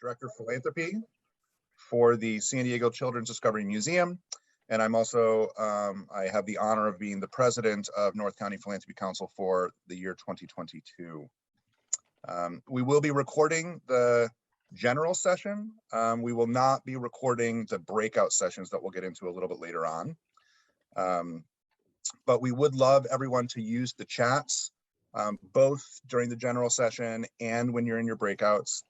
Director of Philanthropy for the San Diego Children's Discovery Museum. And I'm also, I have the honor of being the president of North County Philanthropy Council for the year 2022. We will be recording the general session. We will not be recording the breakout sessions that we'll get into a little bit later on. But we would love everyone to use the chats, both during the general session and when you're in your breakouts.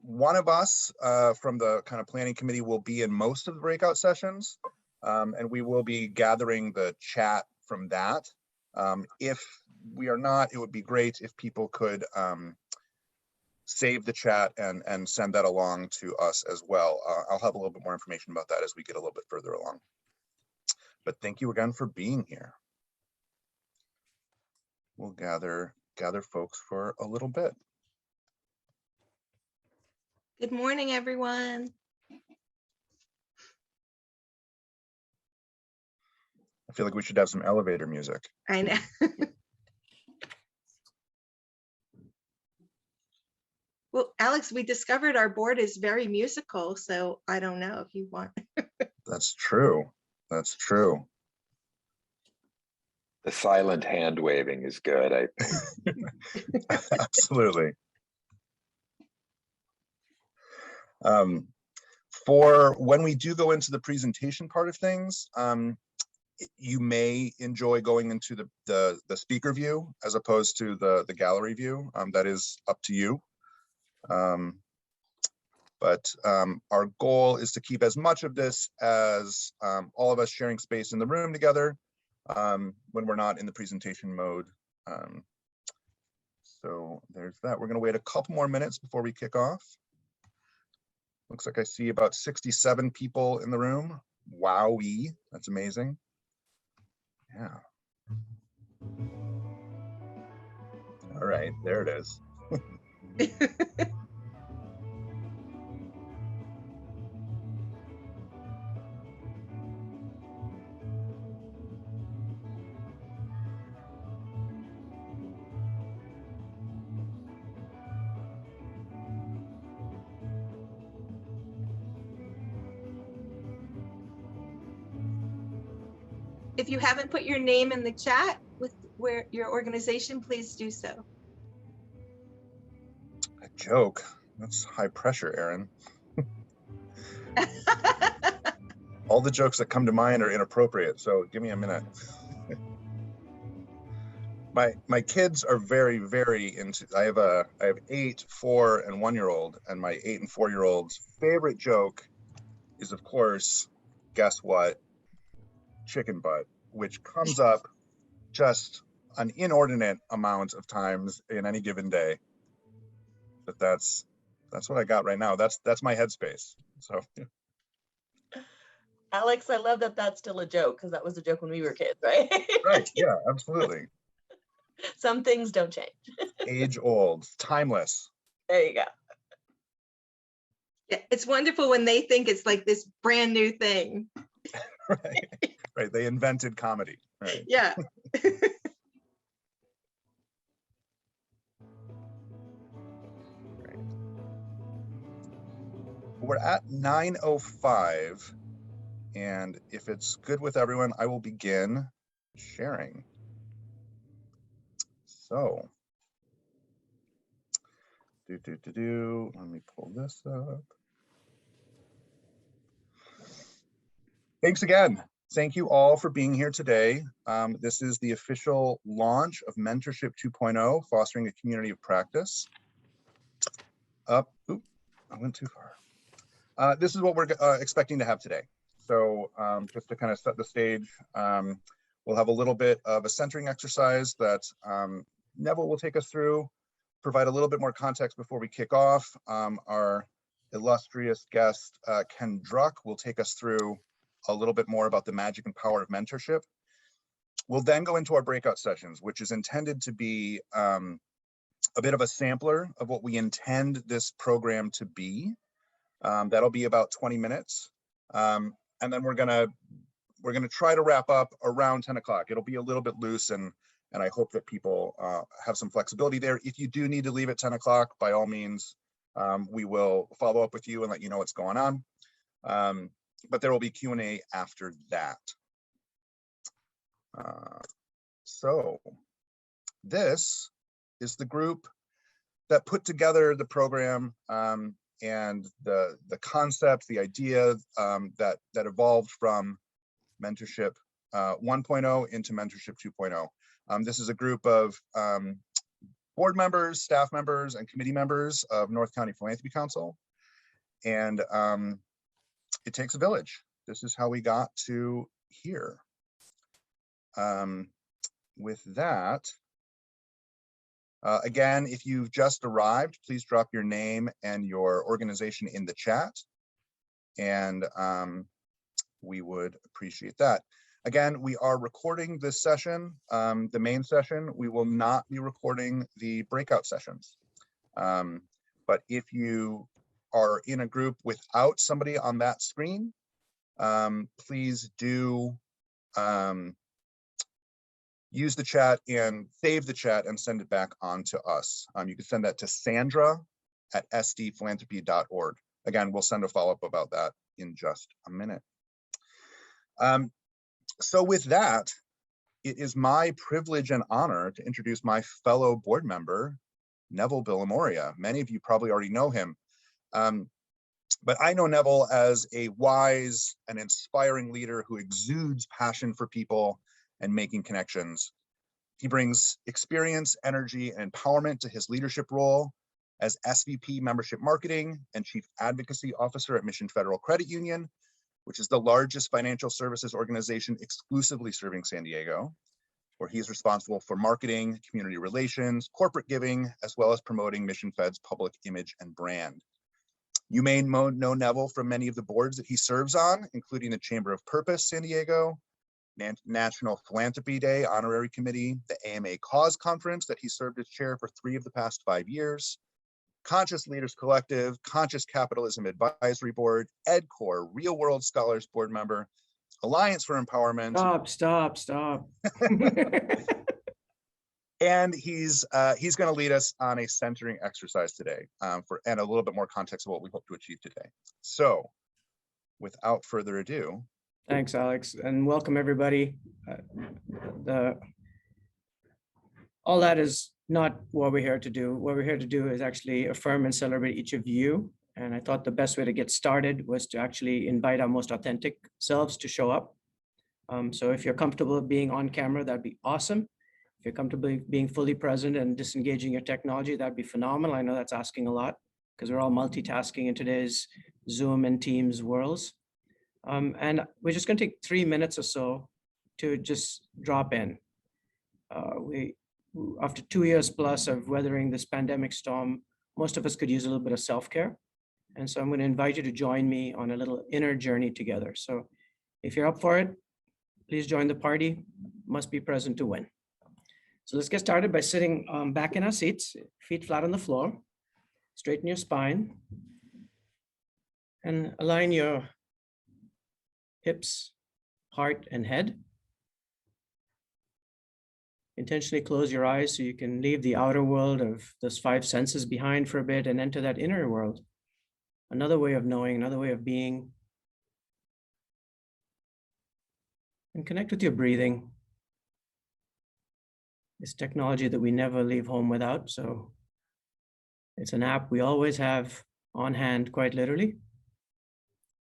One of us from the kind of planning committee will be in most of the breakout sessions, and we will be gathering the chat from that. If we are not, it would be great if people could save the chat and send that along to us as well. I'll have a little bit more information about that as we get a little bit further along. But thank you again for being here. We'll gather folks for a little bit. Good morning, everyone. I feel like we should have some elevator music. I know. Well, Alex, we discovered our board is very musical, so I don't know if you want. That's true. That's true. The silent hand waving is good, I think. Absolutely. For when we do go into the presentation part of things, you may enjoy going into the speaker view as opposed to the gallery view. That is up to you. But our goal is to keep as much of this as all of us sharing space in the room together when we're not in the presentation mode. So there's that. We're going to wait a couple more minutes before we kick off. Looks like I see about 67 people in the room. Wowee, that's amazing. Yeah. All right, there it is. If you haven't put your name in the chat with your organization, please do so. A joke. That's high pressure, Erin. All the jokes that come to mind are inappropriate, so give me a minute. My kids are very, very into. I have 8, 4, and 1-year-old, and my 8 and 4-year-old's favorite joke is, of course, guess what? Chicken butt, which comes up just an inordinate amount of times in any given day. But that's what I got right now. That's my headspace. So Alex, I love that that's still a joke, because that was a joke when we were kids, right? right, yeah, absolutely. Some things don't change. Age old, timeless. There you go. Yeah, it's wonderful when they think it's like this brand new thing. Right. They invented comedy. Right. Yeah. Right. We're at 9:05, and if it's good with everyone, I will begin sharing. So, let me pull this up. Thanks again. Thank you all for being here today. This is the official launch of Mentorship 2.0, fostering a community of practice. I went too far. This is what we're expecting to have today. So just to kind of set the stage, we'll have a little bit of a centering exercise that Neville will take us through, provide a little bit more context before we kick off. Our illustrious guest, Ken Druck, will take us through a little bit more about the magic and power of mentorship. We'll then go into our breakout sessions, which is intended to be a bit of a sampler of what we intend this program to be. That'll be about 20 minutes. And then we're gonna try to wrap up around 10 o'clock. It'll be a little bit loose, and I hope that people have some flexibility there. If you do need to leave at 10 o'clock, by all means, We will follow up with you and let you know what's going on. But there will be Q&A after that. So this is the group that put together the program and the concept, the idea that evolved from Mentorship 1.0 into Mentorship 2.0. This is a group of board members, staff members, and committee members of North County Philanthropy Council. And it takes a village. This is how we got to here. With that, again, if you've just arrived, please drop your name and your organization in the chat. And we would appreciate that. Again, we are recording this session, the main session. We will not be recording the breakout sessions. But if you are in a group without somebody on that screen, please do use the chat and save the chat and send it back on to us. You can send that to sandra@sdphilanthropy.org. Again, we'll send a follow-up about that in just a minute. So with that, it is my privilege and honor to introduce my fellow board member, Neville Billamoria. Many of you probably already know him. But I know Neville as a wise and inspiring leader who exudes passion for people and making connections. He brings experience, energy, and empowerment to his leadership role as SVP Membership Marketing and Chief Advocacy Officer at Mission Federal Credit Union, which is the largest financial services organization exclusively serving San Diego, where he is responsible for marketing, community relations, corporate giving, as well as promoting Mission Fed's public image and brand. You may know Neville from many of the boards that he serves on, including the Chamber of Purpose San Diego, National Philanthropy Day Honorary Committee, the AMA Cause Conference that he served as chair for 3 of the past 5 years, Conscious Leaders Collective, Conscious Capitalism Advisory Board, EdCore, Real World Scholars Board Member, Alliance for Empowerment. Stop. And he's going to lead us on a centering exercise today and a little bit more context of what we hope to achieve today. So without further ado. Thanks, Alex, and welcome everybody. All that is not what we're here to do. What we're here to do is actually affirm and celebrate each of you. And I thought the best way to get started was to actually invite our most authentic selves to show up. So if you're comfortable being on camera, that'd be awesome. If you're comfortable being fully present and disengaging your technology, that'd be phenomenal. I know that's asking a lot because we're all multitasking in today's Zoom and Teams worlds. And we're just going to take 3 minutes or so to just drop in. After 2 years plus of weathering this pandemic storm, most of us could use a little bit of self-care. And so I'm going to invite you to join me on a little inner journey together. So if you're up for it, please join the party. Must be present to win. So let's get started by sitting back in our seats, feet flat on the floor, straighten your spine, and align your hips, heart, and head. Intentionally close your eyes so you can leave the outer world of those 5 senses behind for a bit and enter that inner world. Another way of knowing, another way of being. And connect with your breathing. This technology that we never leave home without. So it's an app we always have on hand, quite literally.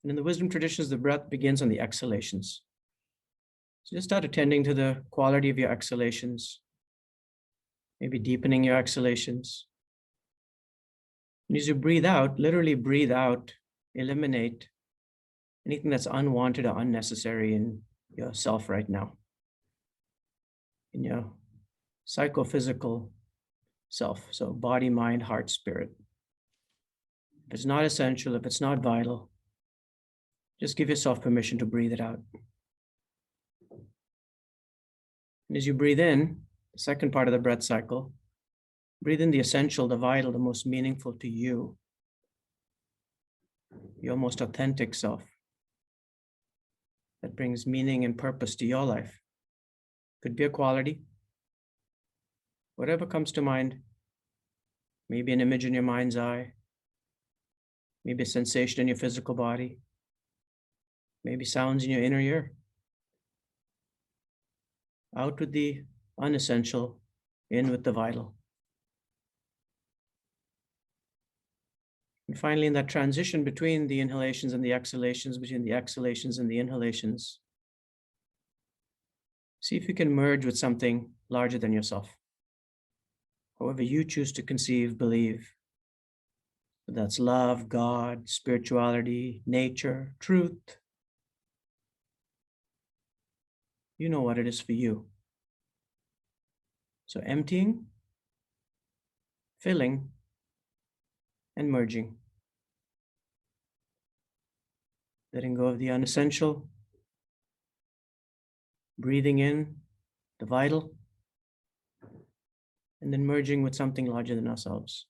And in the wisdom traditions, the breath begins on the exhalations. So just start attending to the quality of your exhalations, maybe deepening your exhalations. And as you breathe out, literally breathe out, eliminate anything that's unwanted or unnecessary in yourself right now, in your psychophysical self. So body, mind, heart, spirit. If it's not essential, if it's not vital, just give yourself permission to breathe it out. And as you breathe in, the second part of the breath cycle, breathe in the essential, the vital, the most meaningful to you, your most authentic self that brings meaning and purpose to your life. Could be a quality, whatever comes to mind, maybe an image in your mind's eye, maybe a sensation in your physical body, maybe sounds in your inner ear. Out with the unessential, in with the vital. And finally, in that transition between the inhalations and the exhalations, between the exhalations and the inhalations, see if you can merge with something larger than yourself. However you choose to conceive, believe. That's love, God, spirituality, nature, truth. You know what it is for you. So emptying, filling, and merging. Letting go of the unessential, breathing in the vital, and then merging with something larger than ourselves.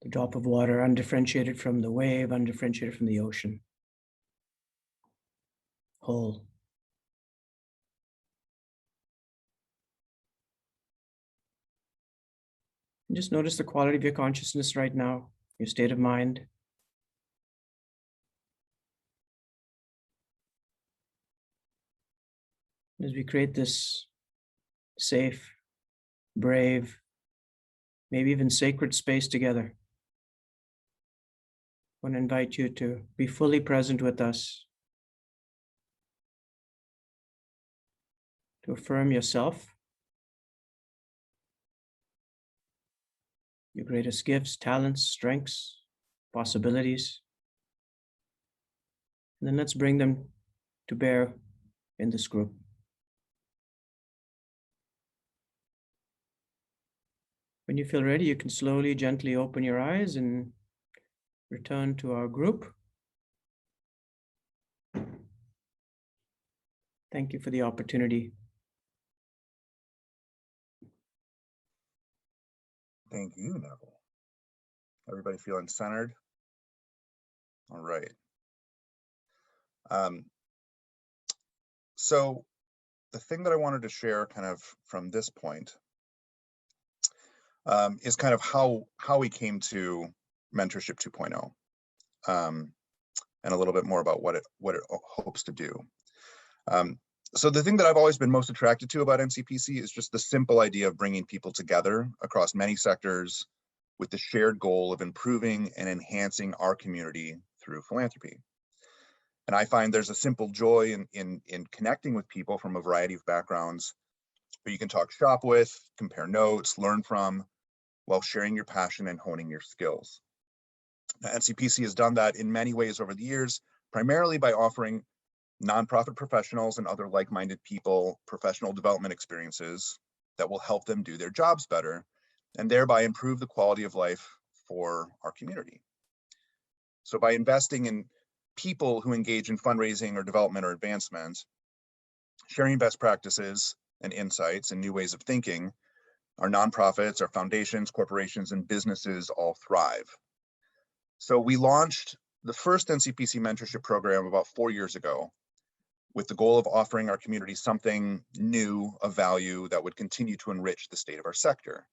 The drop of water undifferentiated from the wave, undifferentiated from the ocean. Whole. And just notice the quality of your consciousness right now, your state of mind. As we create this safe, brave, maybe even sacred space together, I want to invite you to be fully present with us, to affirm yourself, your greatest gifts, talents, strengths, possibilities. And then let's bring them to bear in this group. When you feel ready, you can slowly, gently open your eyes and return to our group. Thank you for the opportunity. Thank you, Neville. Everybody feeling centered? All right. So the thing that I wanted to share kind of from this point is kind of how we came to Mentorship 2.0, and a little bit more about what it hopes to do. So the thing that I've always been most attracted to about MCPC is just the simple idea of bringing people together across many sectors with the shared goal of improving and enhancing our community through philanthropy. And I find there's a simple joy in connecting with people from a variety of backgrounds who you can talk shop with, compare notes, learn from, while sharing your passion and honing your skills. Now, NCPC has done that in many ways over the years, primarily by offering nonprofit professionals and other like-minded people professional development experiences that will help them do their jobs better and thereby improve the quality of life for our community. So by investing in people who engage in fundraising or development or advancement, sharing best practices and insights and new ways of thinking, our nonprofits, our foundations, corporations, and businesses all thrive. So we launched the first NCPC mentorship program about 4 years ago with the goal of offering our community something new of value that would continue to enrich the state of our sector.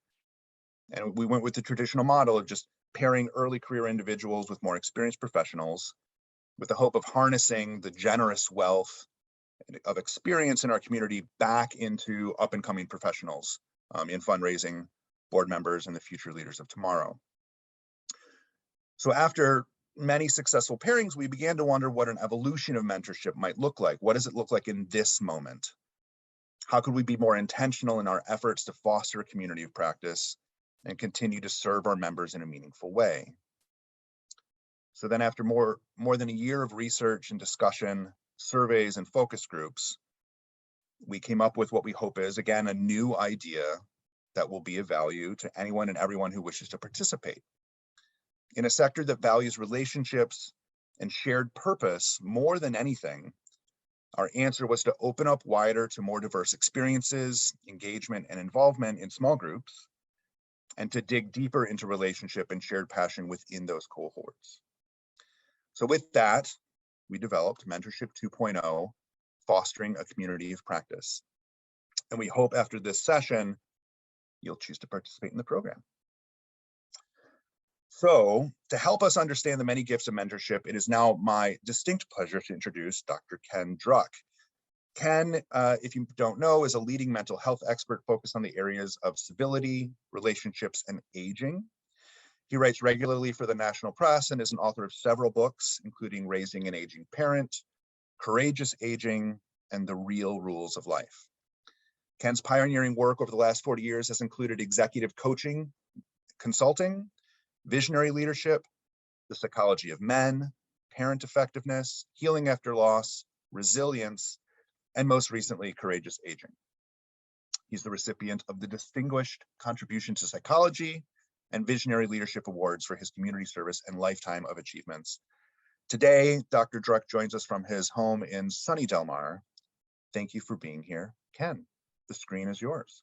And we went with the traditional model of just pairing early career individuals with more experienced professionals with the hope of harnessing the generous wealth of experience in our community back into up and coming professionals in fundraising, board members, and the future leaders of tomorrow. So after many successful pairings, we began to wonder what an evolution of mentorship might look like. What does it look like in this moment? How could we be more intentional in our efforts to foster a community of practice and continue to serve our members in a meaningful way? So then after more than a year of research and discussion, surveys, and focus groups, we came up with what we hope is, again, a new idea that will be of value to anyone and everyone who wishes to participate. In a sector that values relationships and shared purpose more than anything, our answer was to open up wider to more diverse experiences, engagement, and involvement in small groups, and to dig deeper into relationship and shared passion within those cohorts. So with that, we developed Mentorship 2.0, Fostering a Community of Practice. And we hope after this session, you'll choose to participate in the program. So to help us understand the many gifts of mentorship, it is now my distinct pleasure to introduce Dr. Ken Druck. Ken, if you don't know, is a leading mental health expert focused on the areas of civility, relationships, and aging. He writes regularly for the national press and is an author of several books, including Raising an Aging Parent, Courageous Aging, and The Real Rules of Life. Ken's pioneering work over the last 40 years has included executive coaching, consulting, visionary leadership, the psychology of men, parent effectiveness, healing after loss, resilience, and most recently, courageous aging. He's the recipient of the Distinguished Contribution to Psychology and Visionary Leadership Awards for his community service and lifetime of achievements. Today, Dr. Druck joins us from his home in sunny Del Mar. Thank you for being here, Ken. The screen is yours.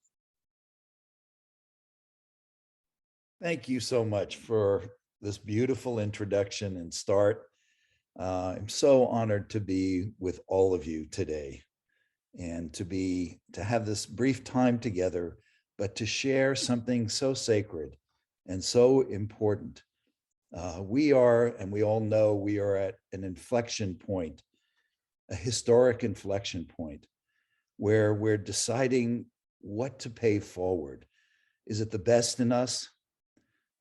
Thank you so much for this beautiful introduction and start. I'm so honored to be with all of you today and to have this brief time together, but to share something so sacred and so important. We are, and we all know, we are at an inflection point, a historic inflection point, where we're deciding what to pay forward. Is it the best in us?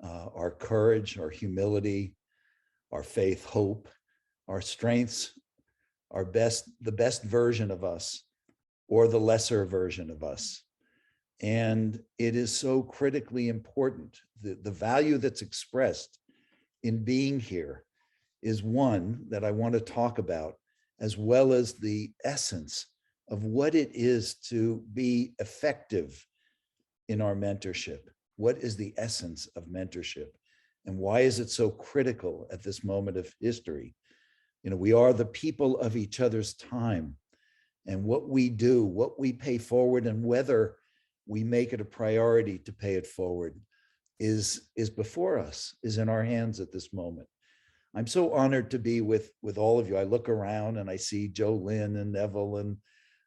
Our courage, our humility, our faith, hope, our strengths, the best version of us, or the lesser version of us. And it is so critically important. The value that's expressed in being here is one that I want to talk about, as well as the essence of what it is to be effective in our mentorship. What is the essence of mentorship? And why is it so critical at this moment of history? You know, we are the people of each other's time. And what we do, what we pay forward, and whether we make it a priority to pay it forward is before us, is in our hands at this moment. I'm so honored to be with all of you. I look around and I see Joe Lynn and Neville and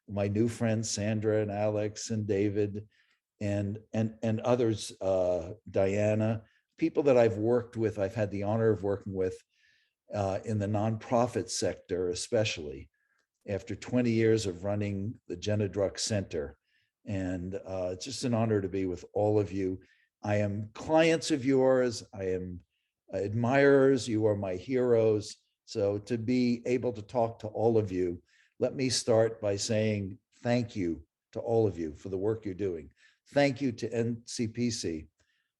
my new friends, Sandra and Alex and David and others, Diana, people that I've worked with, I've had the honor of working with in the nonprofit sector, especially after 20 years of running the Ken Druck Center. And it's just an honor to be with all of you. I am clients of yours. I am admirers. You are my heroes. So to be able to talk to all of you, let me start by saying thank you to all of you for the work you're doing. Thank you to NCPC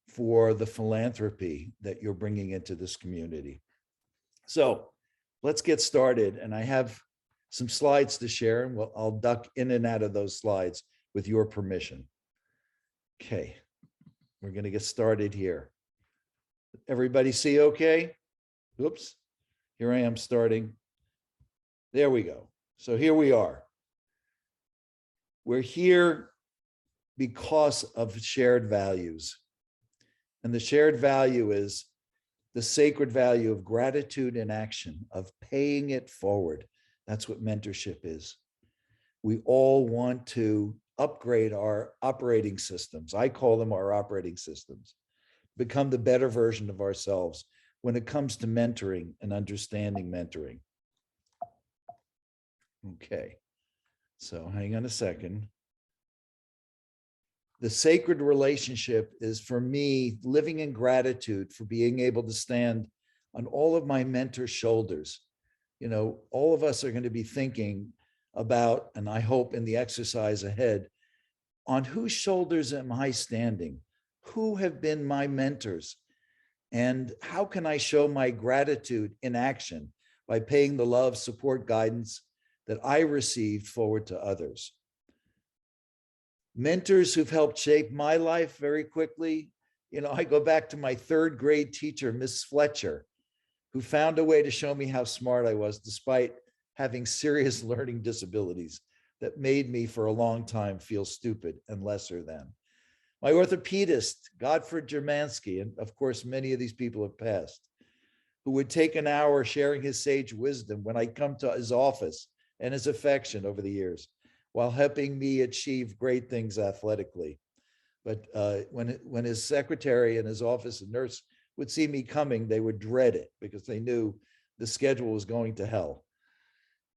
for the philanthropy that you're bringing into this community. So let's get started. And I have some slides to share, and I'll duck in and out of those slides with your permission. Okay, we're going to get started here. Everybody see okay? Oops, here I am starting. There we go. So here we are. We're here because of shared values. And the shared value is the sacred value of gratitude in action, of paying it forward. That's what mentorship is. We all want to upgrade our operating systems. I call them our operating systems. Become the better version of ourselves when it comes to mentoring and understanding mentoring. Okay, so hang on a second. The sacred relationship is, for me, living in gratitude for being able to stand on all of my mentors' shoulders. You know, all of us are going to be thinking about, and I hope in the exercise ahead, on whose shoulders am I standing? Who have been my mentors? And how can I show my gratitude in action by paying the love, support, guidance that I received forward to others? Mentors who've helped shape my life very quickly. You know, I go back to my third grade teacher, Miss Fletcher, who found a way to show me how smart I was despite having serious learning disabilities that made me for a long time feel stupid and lesser than. My orthopedist, Godfrey Germansky, and of course, many of these people have passed, who would take an hour sharing his sage wisdom when I come to his office, and his affection over the years, while helping me achieve great things athletically. But when his secretary in his office, a nurse, would see me coming, they would dread it because they knew the schedule was going to hell.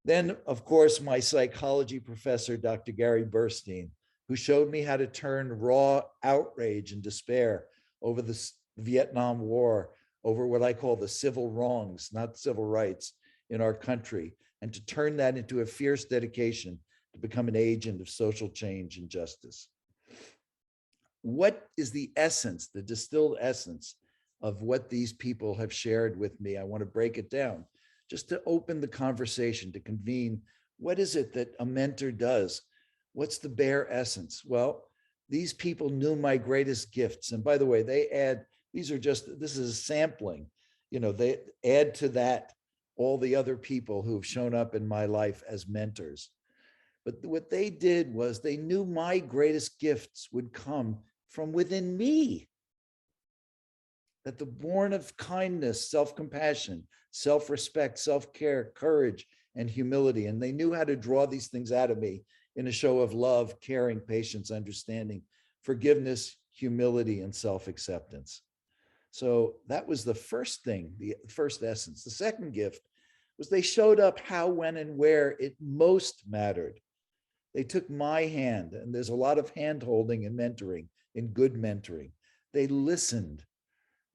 Then, of course, my psychology professor, Dr. Gary Burstein, who showed me how to turn raw outrage and despair over the Vietnam War, over what I call the civil wrongs, not civil rights in our country, and to turn that into a fierce dedication to become an agent of social change and justice. What is the essence, the distilled essence of what these people have shared with me? I want to break it down just to open the conversation, to convene. What is it that a mentor does? What's the bare essence? Well, these people knew my greatest gifts. And by the way, they add, this is a sampling, they add to that all the other people who've shown up in my life as mentors. But what they did was they knew my greatest gifts would come from within me. That the born of kindness, self-compassion, self-respect, self-care, courage, and humility. And they knew how to draw these things out of me in a show of love, caring, patience, understanding, forgiveness, humility, and self-acceptance. So that was the first thing, the first essence. The second gift was they showed up how, when, and where it most mattered. They took my hand, and there's a lot of hand-holding and mentoring, in good mentoring. They listened.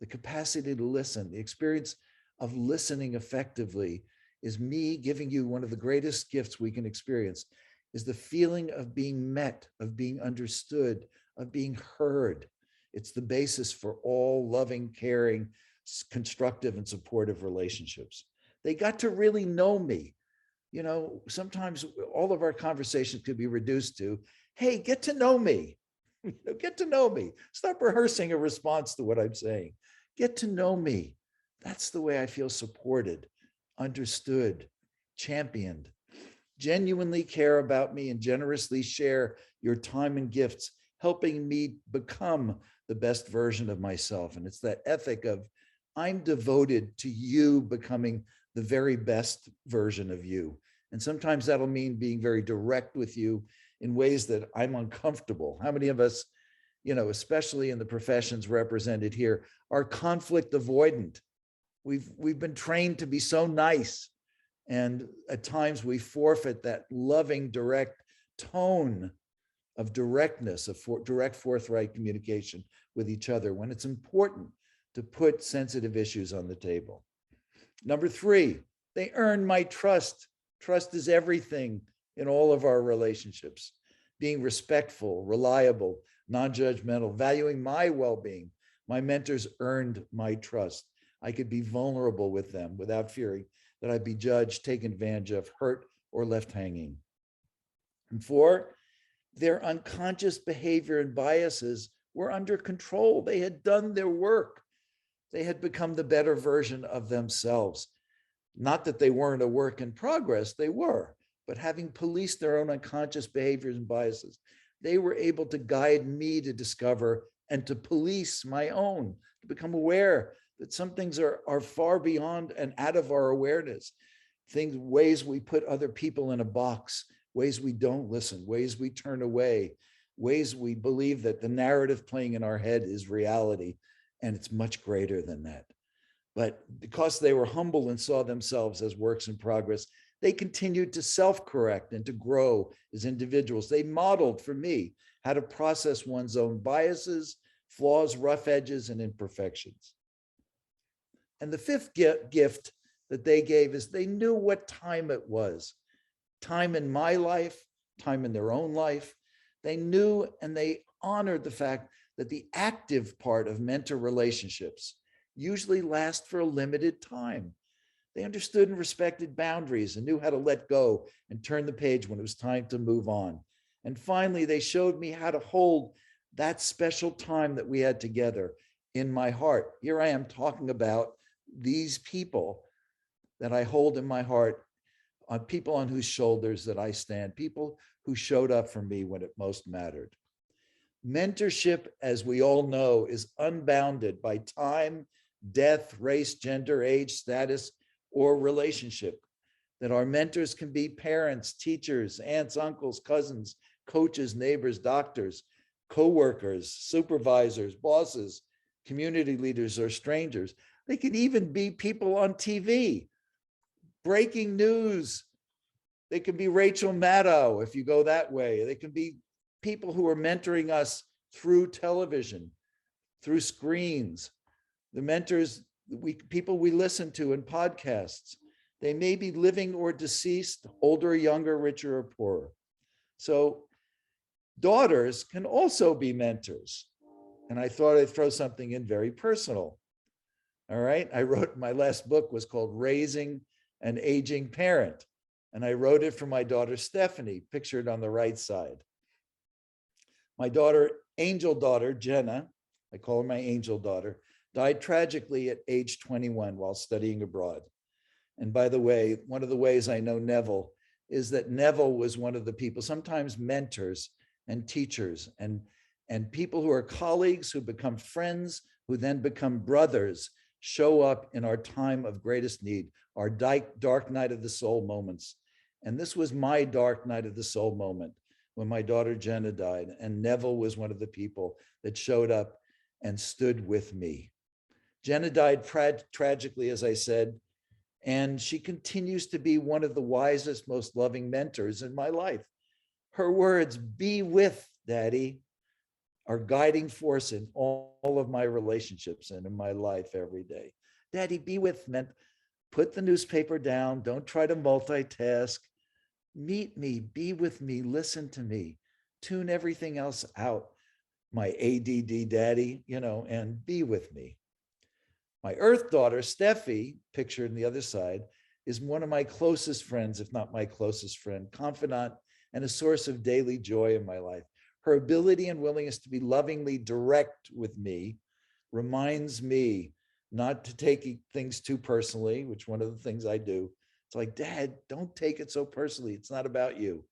The capacity to listen, the experience of listening effectively is me giving you one of the greatest gifts we can experience, is the feeling of being met, of being understood, of being heard. It's the basis for all loving, caring, constructive, and supportive relationships. They got to really know me. Sometimes all of our conversations could be reduced to, hey, get to know me. Get to know me. Stop rehearsing a response to what I'm saying. Get to know me. That's the way I feel supported, understood, championed. Genuinely care about me and generously share your time and gifts, helping me become the best version of myself. And it's that ethic of, I'm devoted to you becoming the very best version of you. And sometimes that'll mean being very direct with you in ways that I'm uncomfortable. How many of us, especially in the professions represented here, are conflict avoidant? We've been trained to be so nice. And at times we forfeit that loving, direct tone of directness, of direct, forthright communication with each other when it's important to put sensitive issues on the table. Number 3, they earn my trust. Trust is everything in all of our relationships. Being respectful, reliable, non-judgmental, valuing my well-being. My mentors earned my trust. I could be vulnerable with them without fearing that I'd be judged, taken advantage of, hurt, or left hanging. And 4, their unconscious behavior and biases were under control. They had done their work. They had become the better version of themselves. Not that they weren't a work in progress, they were, but having policed their own unconscious behaviors and biases, they were able to guide me to discover and to police my own, to become aware that some things are far beyond and out of our awareness. Ways we put other people in a box, ways we don't listen, ways we turn away, ways we believe that the narrative playing in our head is reality, and it's much greater than that. But because they were humble and saw themselves as works in progress, they continued to self-correct and to grow as individuals. They modeled for me how to process one's own biases, flaws, rough edges, and imperfections. And the 5th gift that they gave is they knew what time it was. Time in my life, time in their own life. They knew and they honored the fact that the active part of mentor relationships usually last for a limited time. They understood and respected boundaries and knew how to let go and turn the page when it was time to move on. And finally, they showed me how to hold that special time that we had together in my heart. Here I am talking about these people that I hold in my heart, people on whose shoulders that I stand, people who showed up for me when it most mattered. Mentorship, as we all know, is unbounded by time, death, race, gender, age, status, or relationship. That our mentors can be parents, teachers, aunts, uncles, cousins, coaches, neighbors, doctors, co-workers, supervisors, bosses, community leaders or strangers. They can even be people on TV, breaking news. They can be Rachel Maddow if you go that way. They can be people who are mentoring us through television, through screens. The mentors, people we listen to in podcasts. They may be living or deceased, older, younger, richer, or poorer. So daughters can also be mentors. And I thought I'd throw something in very personal. All right. I wrote, my last book was called Raising an Aging Parent. And I wrote it for my daughter, Stephanie, pictured on the right side. My daughter, angel daughter, Jenna, I call her my angel daughter, died tragically at age 21 while studying abroad. And by the way, one of the ways I know Neville is that Neville was one of the people, sometimes mentors and teachers and people who are colleagues, who become friends, who then become brothers, show up in our time of greatest need, our dark night of the soul moments. And this was my dark night of the soul moment when my daughter Jenna died. And Neville was one of the people that showed up and stood with me. Jenna died tragically, as I said, and she continues to be one of the wisest, most loving mentors in my life. Her words, "Be with Daddy," are guiding force in all of my relationships and in my life every day. Daddy, be with me. Put the newspaper down. Don't try to multitask. Meet me, be with me, listen to me, tune everything else out. My ADD daddy, and be with me. My earth daughter, Steffi, pictured on the other side, is one of my closest friends, if not my closest friend, confidant, and a source of daily joy in my life. Her ability and willingness to be lovingly direct with me reminds me not to take things too personally, which one of the things I do. It's like, Dad, don't take it so personally. It's not about you.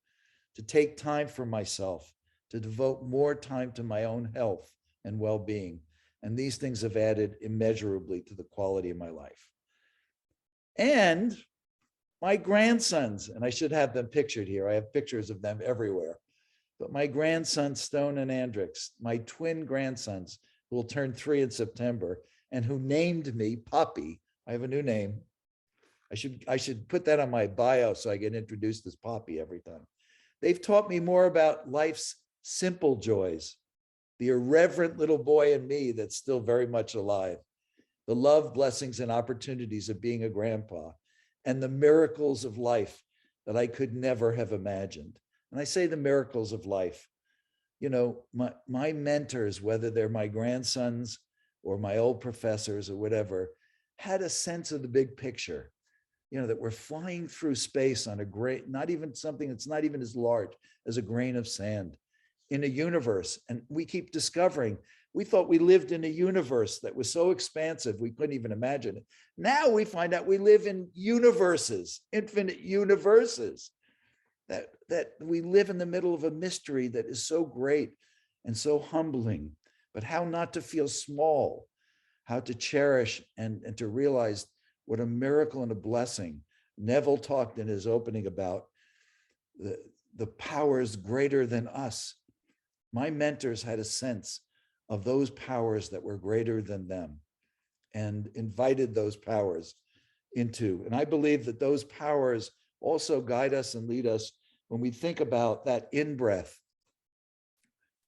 To take time for myself, to devote more time to my own health and well-being. And these things have added immeasurably to the quality of my life. And my grandsons, and I should have them pictured here. I have pictures of them everywhere. But my grandsons, Stone and Andrix, my twin grandsons, who will turn 3 in September, and who named me Poppy. I have a new name. I should put that on my bio so I get introduced as Poppy every time. They've taught me more about life's simple joys, the irreverent little boy in me that's still very much alive, the love, blessings, and opportunities of being a grandpa, and the miracles of life that I could never have imagined. And I say the miracles of life. My mentors, whether they're my grandsons or my old professors or whatever, had a sense of the big picture. That we're flying through space on a great, not even something that's not even as large as a grain of sand in a universe. And we keep discovering, we thought we lived in a universe that was so expansive, we couldn't even imagine it. Now we find out we live in universes, infinite universes, that we live in the middle of a mystery that is so great and so humbling, but how not to feel small, how to cherish and to realize what a miracle and a blessing. Neville talked in his opening about the powers greater than us. My mentors had a sense of those powers that were greater than them and invited those powers into. And I believe that those powers also guide us and lead us when we think about that in-breath,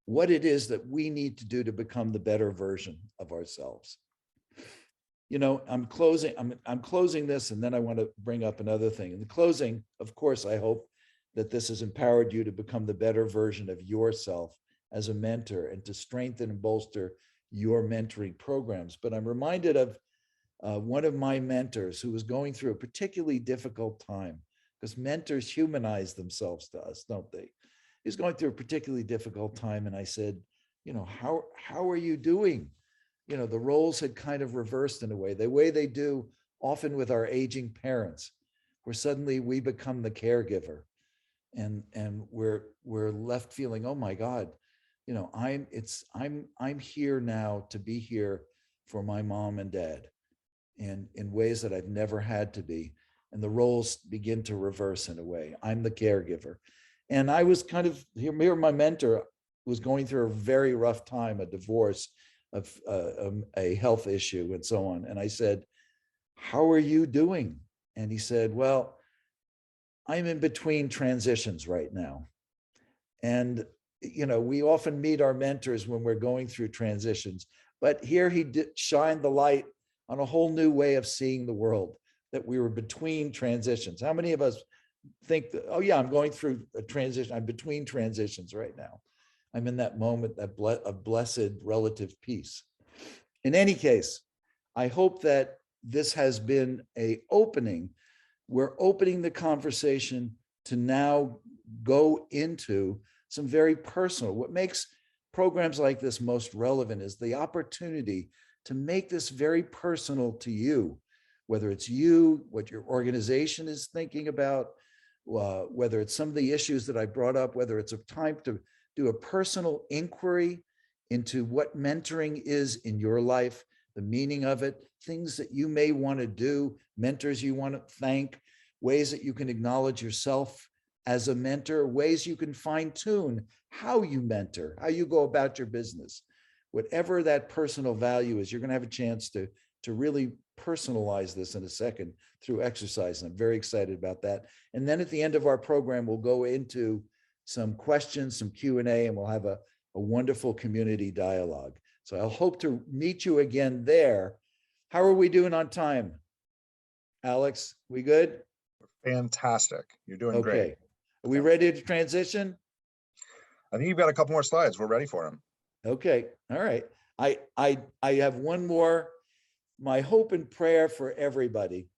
what it is that we need to do to become the better version of ourselves. I'm closing this, and then I want to bring up another thing. In the closing, of course, I hope that this has empowered you to become the better version of yourself as a mentor and to strengthen and bolster your mentoring programs. But I'm reminded of one of my mentors who was going through a particularly difficult time, because mentors humanize themselves to us, don't they? He's going through a particularly difficult time. And I said, how are you doing? The roles had kind of reversed in a way they do often with our aging parents, where suddenly we become the caregiver and we're left feeling, oh my God, I'm here now to be here for my mom and dad, and in ways that I've never had to be. And the roles begin to reverse in a way. I'm the caregiver. And I was kind of, here my mentor was going through a very rough time, a divorce, a health issue and so on. And I said, how are you doing? And he said, well, I'm in between transitions right now. And, we often meet our mentors when we're going through transitions, but here he shined the light on a whole new way of seeing the world, that we were between transitions. How many of us think that, oh yeah, I'm going through a transition. I'm between transitions right now. I'm in that moment, of blessed relative peace. In any case, I hope that this has been an opening. We're opening the conversation to now go into some very personal. What makes programs like this most relevant is the opportunity to make this very personal to you, whether it's you, what your organization is thinking about, whether it's some of the issues that I brought up, whether it's a time to do a personal inquiry into what mentoring is in your life, the meaning of it, things that you may want to do, mentors you want to thank, ways that you can acknowledge yourself as a mentor, ways you can fine tune how you mentor, how you go about your business. Whatever that personal value is, you're going to have a chance to really personalize this in a second through exercise. And I'm very excited about that. And then at the end of our program, we'll go into some questions, some Q&A, and we'll have a wonderful community dialogue. So I'll hope to meet you again there. How are we doing on time? Alex, we good? Fantastic. You're doing great. Okay. Are we ready to transition? I think you've got a couple more slides. We're ready for them. Okay. All right. I have one more. My hope and prayer for everybody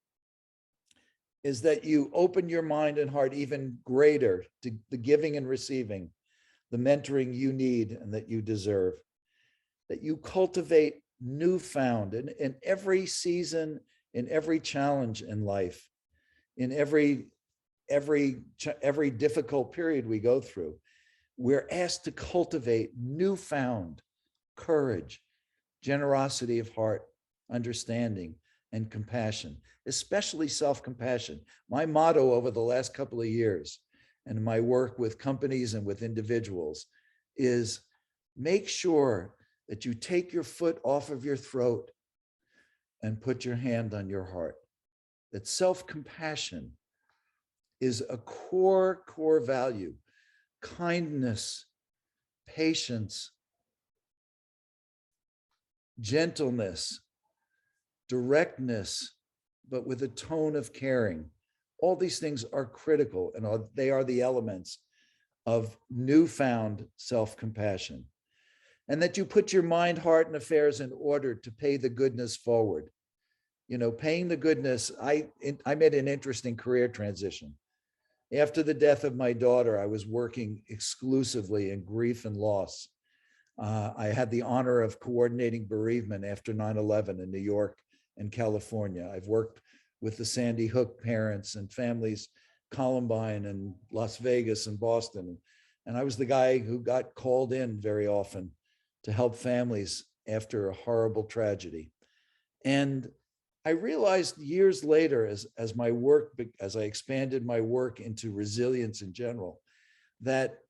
is that you open your mind and heart even greater to the giving and receiving, the mentoring you need and that you deserve, that you cultivate newfound in every season, in every challenge in life, in every difficult period we go through. We're asked to cultivate newfound courage, generosity of heart, understanding, and compassion, especially self-compassion. My motto over the last couple of years and my work with companies and with individuals is make sure that you take your foot off of your throat and put your hand on your heart. That self-compassion is a core value. Kindness, patience, gentleness, directness, but with a tone of caring. All these things are critical, and they are the elements of newfound self-compassion. And that you put your mind, heart, and affairs in order to pay the goodness forward. Paying the goodness, I made an interesting career transition. After the death of my daughter, I was working exclusively in grief and loss. I had the honor of coordinating bereavement after 9/11 in New York and California. I've worked with the Sandy Hook parents and families, Columbine and Las Vegas and Boston. And I was the guy who got called in very often to help families after a horrible tragedy. And I realized years later, as I expanded my work into resilience in general, that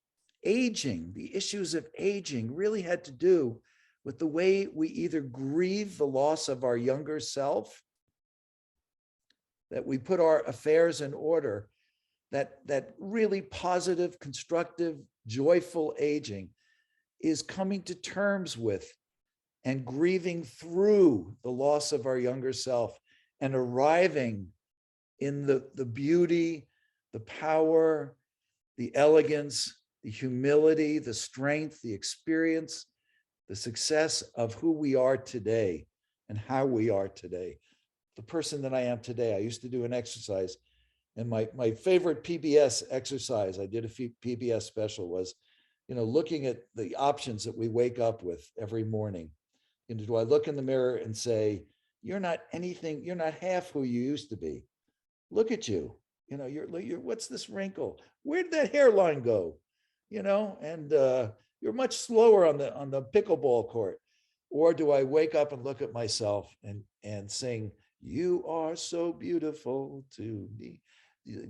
aging, the issues of aging really had to do with the way we either grieve the loss of our younger self, that we put our affairs in order, that really positive, constructive, joyful aging is coming to terms with and grieving through the loss of our younger self and arriving in the beauty, the power, the elegance, the humility, the strength, the experience, the success of who we are today and how we are today. The person that I am today. I used to do an exercise, and my favorite PBS exercise, I did a PBS special, was, looking at the options that we wake up with every morning. Do I look in the mirror and say, you're not half who you used to be. Look at you. You're what's this wrinkle? Where did that hairline go? And you're much slower on the pickleball court. Or do I wake up and look at myself and sing, you are so beautiful to me,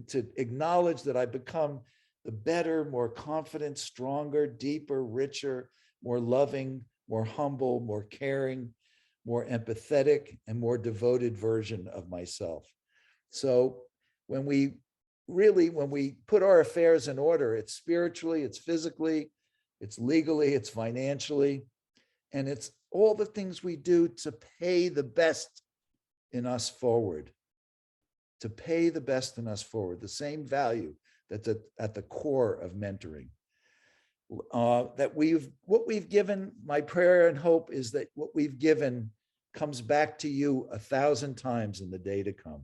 to acknowledge that I've become the better, more confident, stronger, deeper, richer, more loving, more humble, more caring, more empathetic, and more devoted version of myself. So when we put our affairs in order, it's spiritually, it's physically, it's legally, it's financially, and it's all the things we do to pay the best in us forward, to pay the best in us forward, the same value that's at the core of mentoring. What we've given, my prayer and hope is that what we've given comes back to you 1,000 times in the day to come.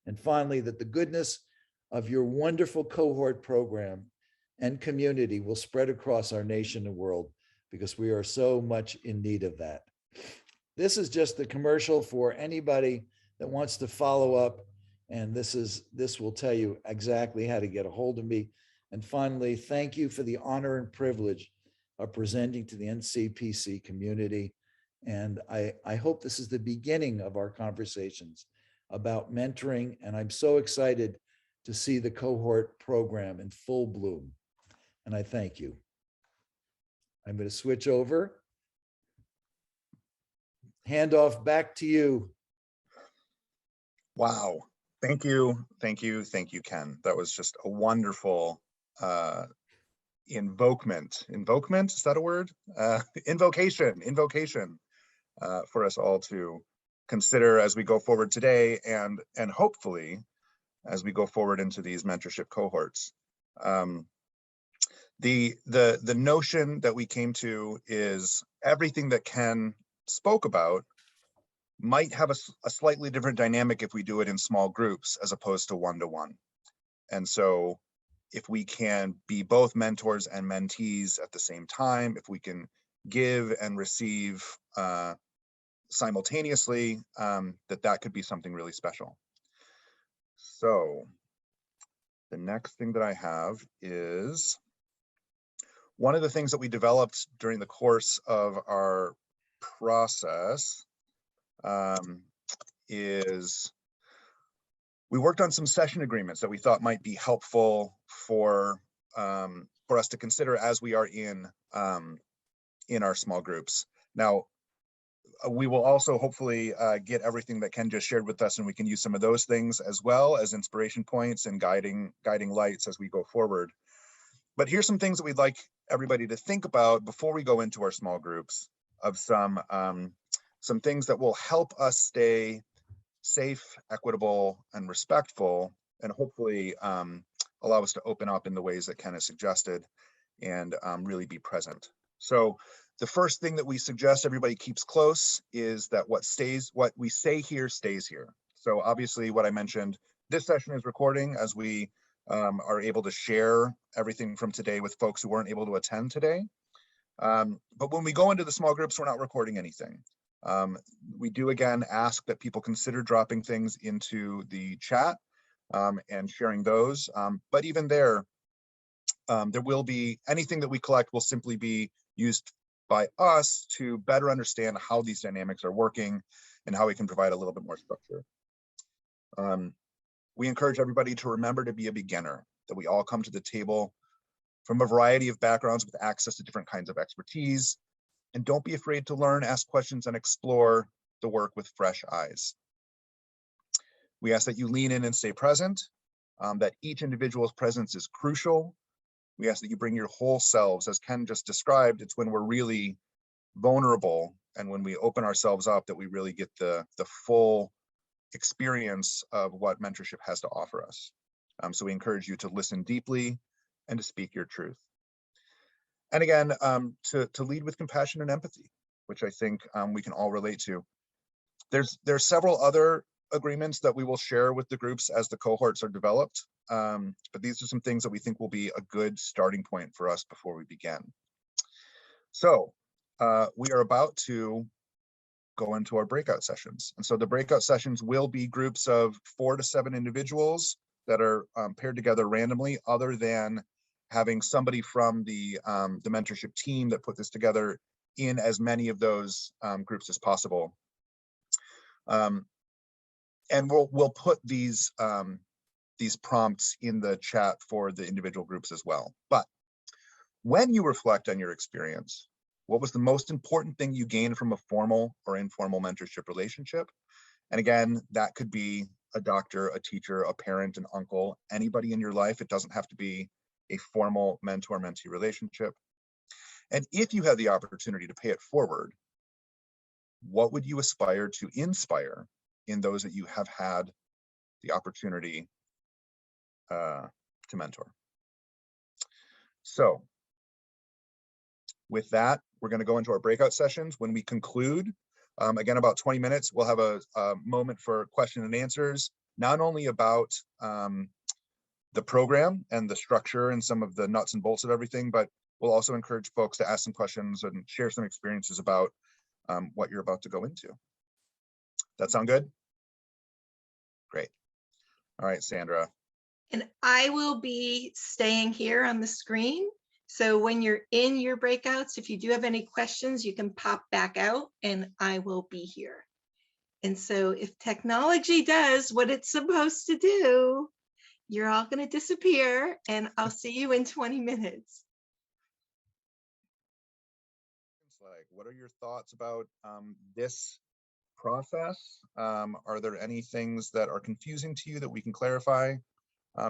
And finally, that the goodness of your wonderful cohort program and community will spread across our nation and world, because we are so much in need of that. This is just the commercial for anybody that wants to follow up. And this will tell you exactly how to get a hold of me. And finally, thank you for the honor and privilege of presenting to the NCPC community. And I hope this is the beginning of our conversations about mentoring. And I'm so excited to see the cohort program in full bloom. And I thank you. I'm going to switch over. Handoff back to you. Wow. Thank you. Thank you. Thank you, Ken. That was just a wonderful invokement. Invokement, is that a word? Invocation for us all to consider as we go forward today, and hopefully as we go forward into these mentorship cohorts. The notion that we came to is everything that Ken spoke about might have a slightly different dynamic if we do it in small groups as opposed to one-to-one. And so if we can be both mentors and mentees at the same time, if we can give and receive simultaneously, that could be something really special. So the next thing that I have is one of the things that we developed during the course of our process is we worked on some session agreements that we thought might be helpful for us to consider as we are in our small groups. Now, we will also hopefully get everything that Ken just shared with us, and we can use some of those things as well as inspiration points and guiding lights as we go forward. But here's some things that we'd like everybody to think about before we go into our small groups, of some things that will help us stay safe, equitable, and respectful, and hopefully allow us to open up in the ways that Ken has suggested and really be present. So the first thing that we suggest everybody keeps close is that what we say here stays here. So obviously what I mentioned, this session is recording as we are able to share everything from today with folks who weren't able to attend today. But when we go into the small groups, we're not recording anything. We do again ask that people consider dropping things into the chat and sharing those. But even there will be anything that we collect will simply be used by us to better understand how these dynamics are working and how we can provide a little bit more structure. We encourage everybody to remember to be a beginner, that we all come to the table from a variety of backgrounds with access to different kinds of expertise. And don't be afraid to learn, ask questions, and explore the work with fresh eyes. We ask that you lean in and stay present, that each individual's presence is crucial. We ask that you bring your whole selves. As Ken just described, it's when we're really vulnerable and when we open ourselves up that we really get the full experience of what mentorship has to offer us. So we encourage you to listen deeply and to speak your truth. And again, to lead with compassion and empathy, which I think we can all relate to. There's several other agreements that we will share with the groups as the cohorts are developed. But these are some things that we think will be a good starting point for us before we begin. So we are about to go into our breakout sessions. And so the breakout sessions will be groups of 4 to 7 individuals that are paired together randomly, other than having somebody from the mentorship team that put this together in as many of those groups as possible. And we'll put these prompts in the chat for the individual groups as well. But when you reflect on your experience, What was the most important thing you gained from a formal or informal mentorship relationship? And again, that could be a doctor, a teacher, a parent, an uncle, anybody in your life. It doesn't have to be a formal mentor-mentee relationship. And if you have the opportunity to pay it forward, what would you aspire to inspire in those that you have had the opportunity to mentor? So with that, we're going to go into our breakout sessions. When we conclude, again, about 20 minutes, we'll have a moment for question and answers, not only about the program and the structure and some of the nuts and bolts of everything, but we'll also encourage folks to ask some questions and share some experiences about what you're about to go into. That sound good? Great. All right, Sandra. And I will be staying here on the screen. So when you're in your breakouts, if you do have any questions, you can pop back out and I will be here. And so if technology does what it's supposed to do, you're all going to disappear and I'll see you in 20 minutes. What are your thoughts about this process? Are there any things that are confusing to you that we can clarify?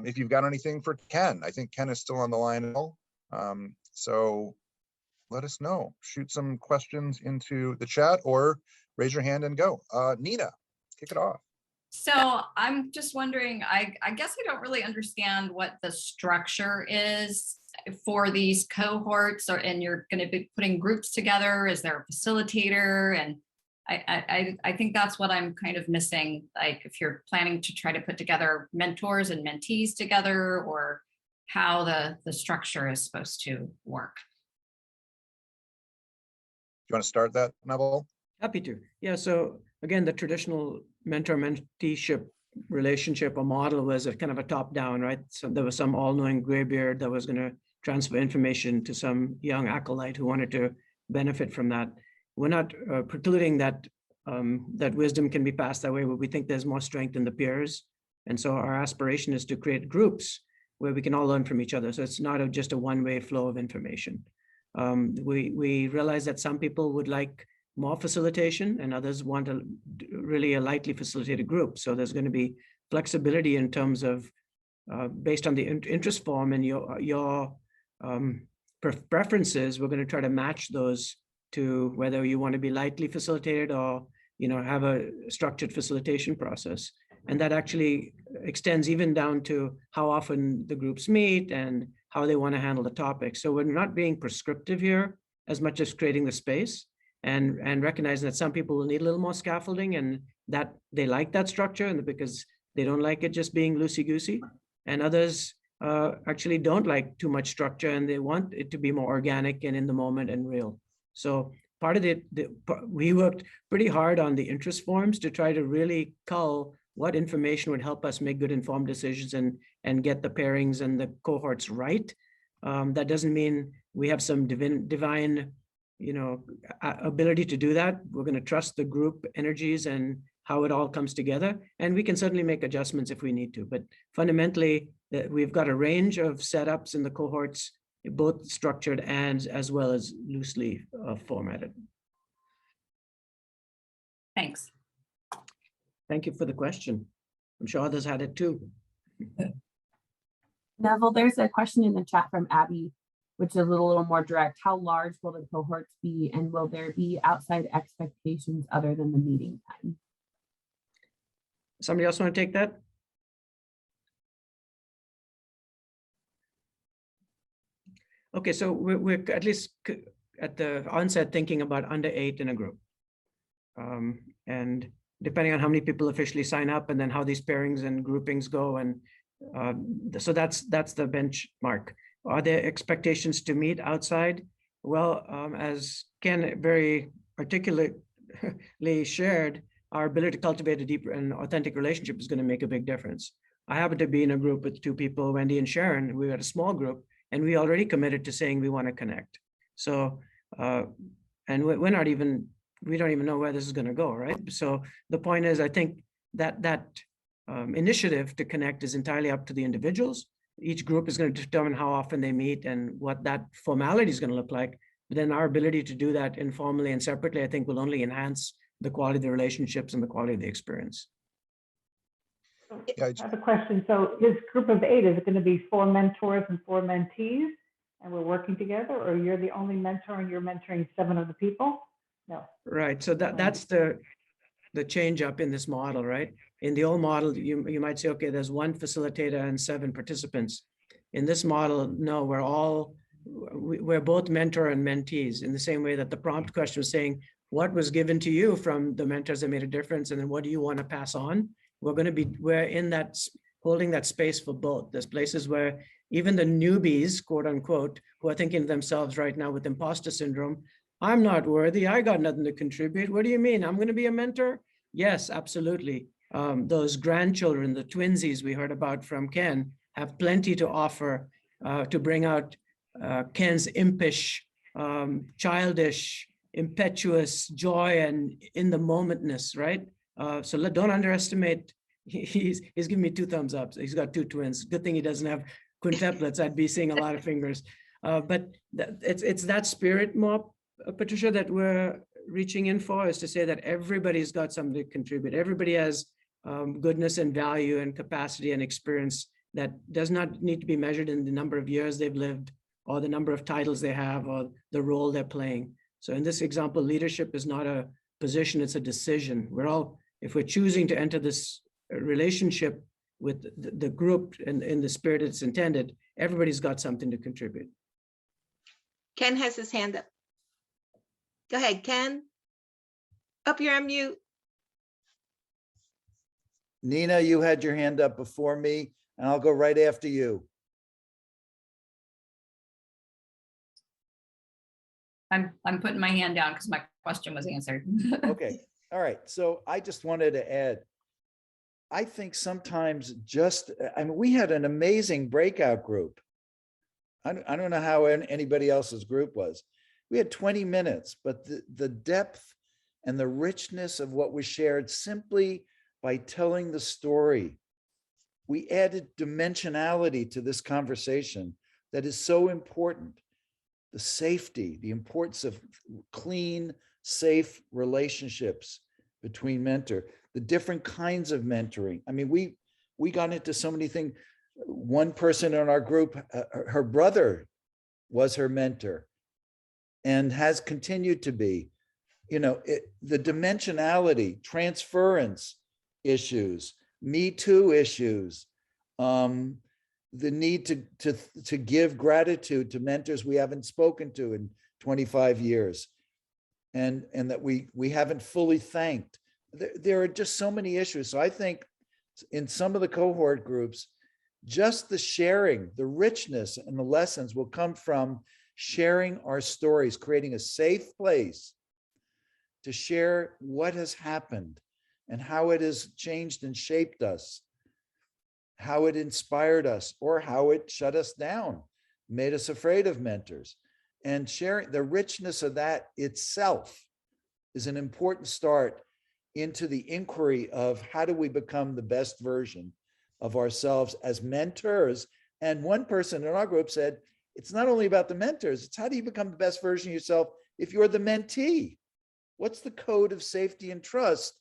If you've got anything for Ken, I think Ken is still on the line. So let us know. Shoot some questions into the chat or raise your hand and go. Nina, kick it off. So I'm just wondering, I guess I don't really understand what the structure is for these cohorts, and you're going to be putting groups together. Is there a facilitator? And I think that's what I'm kind of missing. Like if you're planning to try to put together mentors and mentees together, or how the structure is supposed to work. Do you want to start that, Neville? Happy to. Yeah, so again, the traditional mentor-menteeship relationship or model was a kind of a top-down, right? So there was some all-knowing graybeard that was going to transfer information to some young acolyte who wanted to benefit from that. We're not precluding that that wisdom can be passed that way, but we think there's more strength in the peers. And so our aspiration is to create groups where we can all learn from each other. So it's not just a one-way flow of information. We realize that some people would like more facilitation and others want really a lightly facilitated group. So there's going to be flexibility in terms of based on the interest form and your preferences. We're going to try to match those to whether you want to be lightly facilitated or have a structured facilitation process. And that actually extends even down to how often the groups meet and how they want to handle the topic. So we're not being prescriptive here as much as creating the space and recognizing that some people will need a little more scaffolding and that they like that structure and because they don't like it just being loosey-goosey. And others actually don't like too much structure and they want it to be more organic and in the moment and real. So part of it, we worked pretty hard on the interest forms to try to really cull what information would help us make good informed decisions and get the pairings and the cohorts right. That doesn't mean we have some divine ability to do that. We're going to trust the group energies and how it all comes together. And we can certainly make adjustments if we need to. But fundamentally, we've got a range of setups in the cohorts, both structured and as well as loosely formatted. Thanks. Thank you for the question. I'm sure others had it too. Neville, there's a question in the chat from Abby, which is a little more direct. How large will the cohorts be, and will there be outside expectations other than the meeting time? Somebody else want to take that? Okay, so we're at least at the onset thinking about under 8 in a group. And depending on how many people officially sign up and then how these pairings and groupings go. And so that's the benchmark. Are there expectations to meet outside? Well, as Ken very articulately shared, our ability to cultivate a deep and authentic relationship is going to make a big difference. I happen to be in a group with 2 people, Wendy and Sharon. We had a small group and we already committed to saying we want to connect. So, and we don't even know where this is going to go, right? So the point is, I think that initiative to connect is entirely up to the individuals. Each group is going to determine how often they meet and what that formality is going to look like. But then our ability to do that informally and separately, I think, will only enhance the quality of the relationships and the quality of the experience. Yeah, I have a question. So this group of 8, is it going to be 4 mentors and 4 mentees, and we're working together, or you're the only mentor and you're mentoring 7 other people? No. Right. So that's the change up in this model, right? In the old model, you might say, okay, there's 1 facilitator and 7 participants. In this model, no, we're both mentor and mentees, in the same way that the prompt question was saying, what was given to you from the mentors that made a difference, and then what do you want to pass on? We're in that, holding that space for both. There's places where even the newbies, quote unquote, who are thinking to themselves right now with imposter syndrome, I'm not worthy, I got nothing to contribute. What do you mean? I'm going to be a mentor? Yes, absolutely. Those grandchildren, the twinsies we heard about from Ken, have plenty to offer to bring out Ken's impish, childish, impetuous joy and in the momentness, right? So don't underestimate. He's giving me 2 thumbs up. He's got 2 twins. Good thing he doesn't have quintuplets. I'd be seeing a lot of fingers. But it's that spirit more, Patricia, that we're reaching in for, is to say that everybody's got something to contribute. Everybody has goodness and value and capacity and experience that does not need to be measured in the number of years they've lived or the number of titles they have or the role they're playing. So in this example, leadership is not a position, it's a decision. If we're choosing to enter this relationship with the group and in the spirit it's intended, everybody's got something to contribute. Ken has his hand up. Go ahead, Ken. Up, you're on mute. Nina, you had your hand up before me, and I'll go right after you. I'm putting my hand down because my question was answered. Okay. All right. So I just wanted to add, I think sometimes we had an amazing breakout group. I don't know how anybody else's group was. We had 20 minutes, but the depth and the richness of what was shared simply by telling the story, we added dimensionality to this conversation that is so important. The safety, the importance of clean, safe relationships between mentor, the different kinds of mentoring. I mean, we got into so many things. One person in our group, her brother was her mentor and has continued to be. The dimensionality, transference issues, Me Too issues, the need to give gratitude to mentors we haven't spoken to in 25 years, and that we haven't fully thanked. There are just so many issues. So I think in some of the cohort groups, just the sharing, the richness and the lessons will come from sharing our stories, creating a safe place to share what has happened and how it has changed and shaped us, how it inspired us, or how it shut us down, made us afraid of mentors. And sharing the richness of that itself is an important start into the inquiry of how do we become the best version of ourselves as mentors. And one person in our group said, it's not only about the mentors, it's how do you become the best version of yourself if you're the mentee? What's the code of safety and trust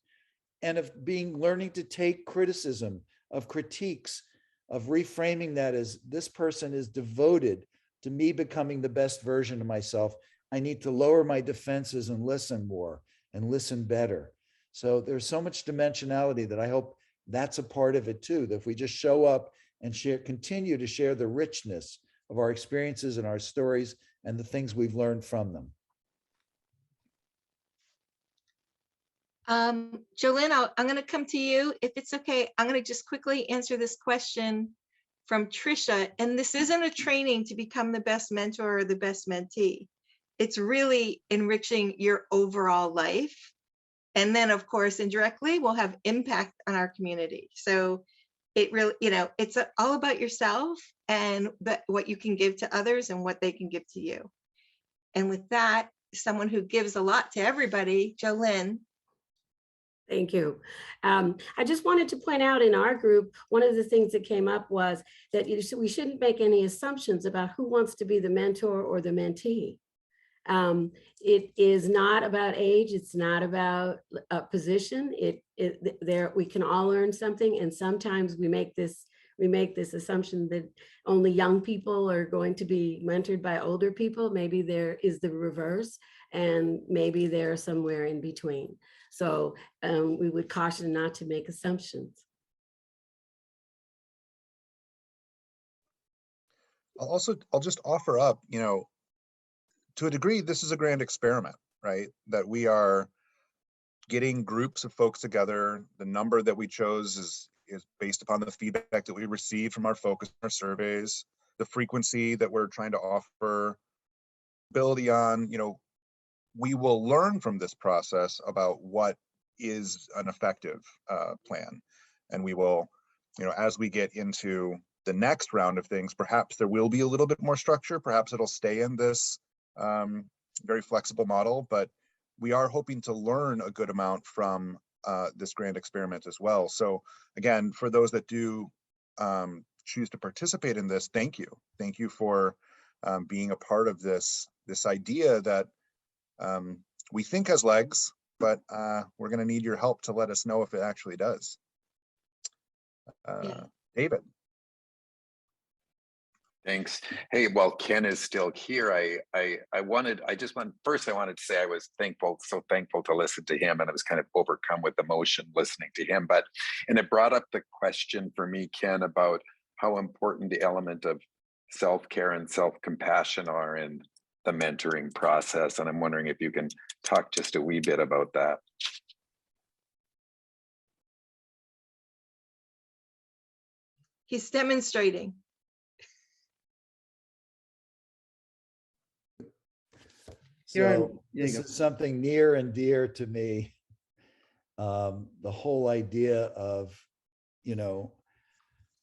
and of learning to take criticism, of critiques, of reframing that as this person is devoted to me becoming the best version of myself. I need to lower my defenses and listen more and listen better. So there's so much dimensionality that I hope that's a part of it too, that if we just show up and continue to share the richness of our experiences and our stories and the things we've learned from them. Jolynn, I'm going to come to you. If it's okay, I'm going to just quickly answer this question from Trisha. And this isn't a training to become the best mentor or the best mentee. It's really enriching your overall life. And then, of course, indirectly, we'll have impact on our community. So it really, it's all about yourself and what you can give to others and what they can give to you. And with that, someone who gives a lot to everybody, Jolynn. Thank you. I just wanted to point out in our group, one of the things that came up was that we shouldn't make any assumptions about who wants to be the mentor or the mentee. It is not about age. It's not about a position. We can all learn something. And sometimes we make this assumption that only young people are going to be mentored by older people. Maybe there is the reverse, and maybe they're somewhere in between. So we would caution not to make assumptions. I'll just offer up, to a degree, this is a grand experiment, right? That we are getting groups of folks together. The number that we chose is based upon the feedback that we received from our focus, our surveys, the frequency that we're trying to offer, ability on, we will learn from this process about what is an effective plan. And we will, as we get into the next round of things, perhaps there will be a little bit more structure, perhaps it'll stay in this very flexible model, but we are hoping to learn a good amount from this grand experiment as well. So again, for those that do choose to participate in this, thank you. Thank you for being a part of this idea that we think has legs, but we're going to need your help to let us know if it actually does. David. Thanks. Hey, well, Ken is still here. I wanted to say I was so thankful to listen to him, and I was kind of overcome with emotion listening to him. And it brought up the question for me, Ken, about how important the element of self-care and self-compassion are in the mentoring process. And I'm wondering if you can talk just a wee bit about that. He's demonstrating. So this is something near and dear to me. The whole idea of,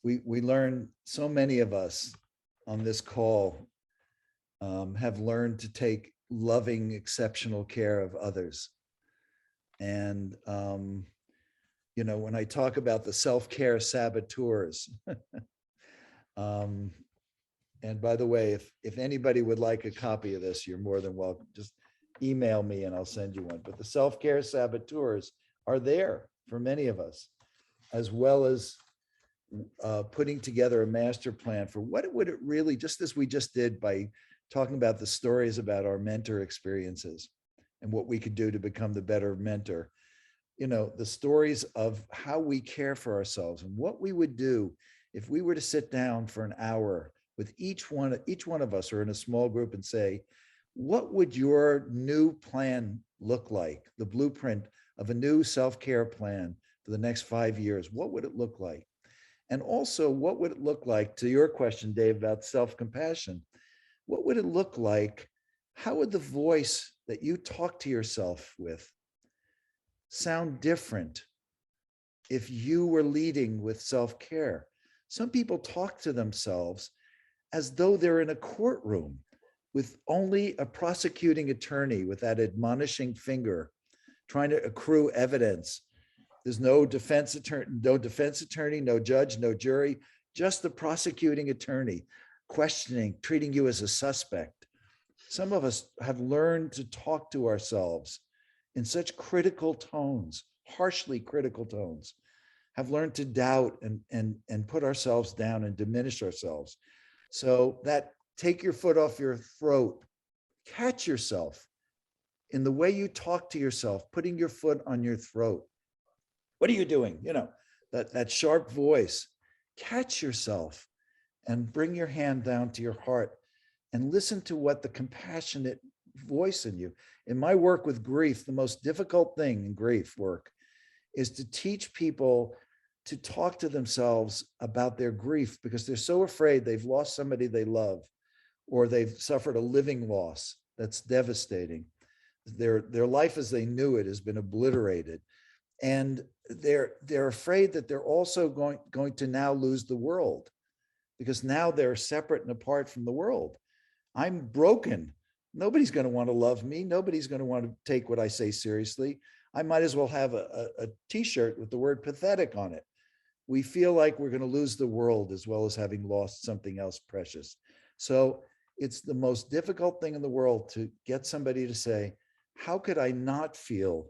we learn, so many of us on this call have learned to take loving, exceptional care of others. And, when I talk about the self-care saboteurs, and by the way, if anybody would like a copy of this, you're more than welcome. Just email me and I'll send you one. But the self-care saboteurs are there for many of us, as well as putting together a master plan for what would it really, just as we just did by talking about the stories about our mentor experiences and what we could do to become the better mentor, the stories of how we care for ourselves and what we would do if we were to sit down for an hour with each one of us, or in a small group, and say, what would your new plan look like? The blueprint of a new self-care plan for the next 5 years. What would it look like? And also, what would it look like, to your question, Dave, about self-compassion? What would it look like? How would the voice that you talk to yourself with sound different if you were leading with self-care? Some people talk to themselves as though they're in a courtroom with only a prosecuting attorney with that admonishing finger trying to accrue evidence. There's no defense attorney, no judge, no jury, just the prosecuting attorney questioning, treating you as a suspect. Some of us have learned to talk to ourselves in such critical tones, harshly critical tones, have learned to doubt and put ourselves down and diminish ourselves. So that take your foot off your throat, catch yourself in the way you talk to yourself, putting your foot on your throat. What are you doing? That sharp voice, catch yourself and bring your hand down to your heart and listen to what the compassionate voice in you. In my work with grief, the most difficult thing in grief work is to teach people to talk to themselves about their grief, because they're so afraid they've lost somebody they love, or they've suffered a living loss that's devastating. Their life as they knew it has been obliterated. And they're afraid that they're also going to now lose the world, because now they're separate and apart from the world. I'm broken. Nobody's going to want to love me. Nobody's going to want to take what I say seriously. I might as well have a t-shirt with the word pathetic on it. We feel like we're going to lose the world as well as having lost something else precious. So It's the most difficult thing in the world to get somebody to say, how could I not feel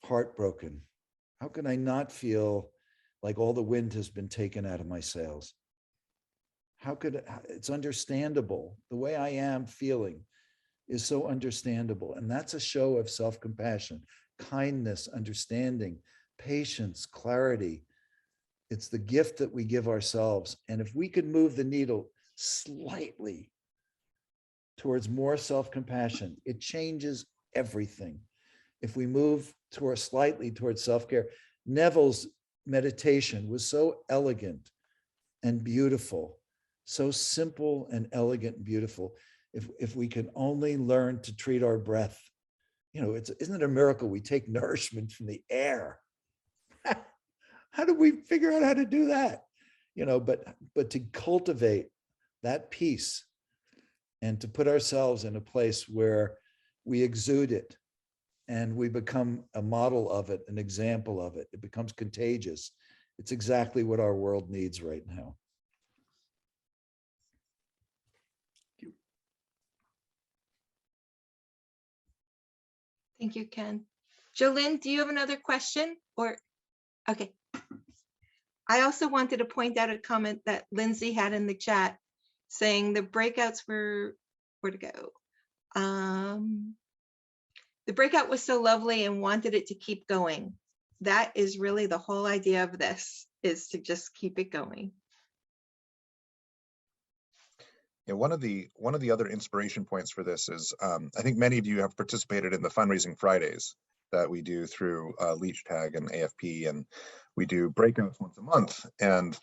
heartbroken? How can I not feel like all the wind has been taken out of my sails? It's understandable. The way I am feeling is so understandable. And that's a show of self-compassion, kindness, understanding, patience, clarity. It's the gift that we give ourselves. And if we could move the needle slightly towards more self-compassion, it changes everything. If we move slightly towards self-care, Neville's meditation was so elegant and beautiful, so simple and elegant and beautiful. If we can only learn to treat our breath, isn't it a miracle we take nourishment from the air? How do we figure out how to do that? But to cultivate that peace and to put ourselves in a place where we exude it and we become a model of it, an example of it, it becomes contagious. It's exactly what our world needs right now. Thank you, Ken. Jolynn, do you have another question? Okay. I also wanted to point out a comment that Lindsay had in the chat saying the breakouts were, where to go? The breakout was so lovely and wanted it to keep going. That is really the whole idea of this, is to just keep it going. Yeah, one of the other inspiration points for this is I think many of you have participated in the fundraising Fridays that we do through Leech Tag and AFP, and we do breakouts once a month. And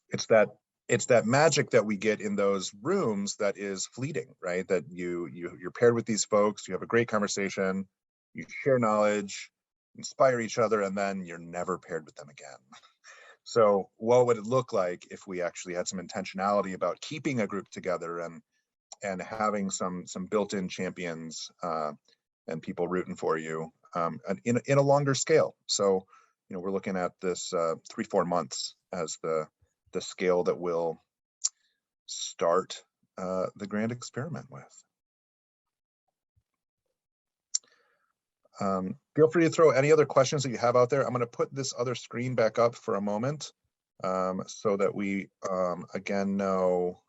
it's that magic that we get in those rooms that is fleeting, right? That you're paired with these folks, you have a great conversation, you share knowledge, inspire each other, and then you're never paired with them again. So what would it look like if we actually had some intentionality about keeping a group together and having some built-in champions and people rooting for you in a longer scale? So, we're looking at this 3-4 months as the scale that we'll start the grand experiment with. Feel free to throw any other questions that you have out there. I'm going to put this other screen back up for a moment so that we again know,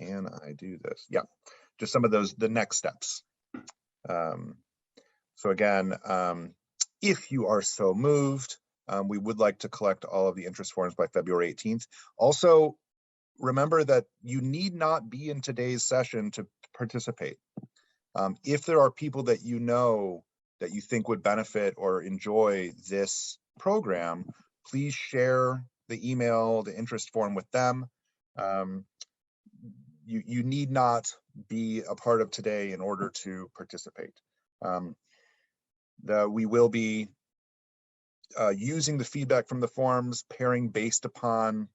can I do this? Yeah, just some of the next steps. So again, if you are so moved, we would like to collect all of the interest forms by February 18th. Also, remember that you need not be in today's session to participate. If there are people that you know that you think would benefit or enjoy this program, please share the email, the interest form with them. You need not be a part of today in order to participate. We will be using the feedback from the forms, pairing based upon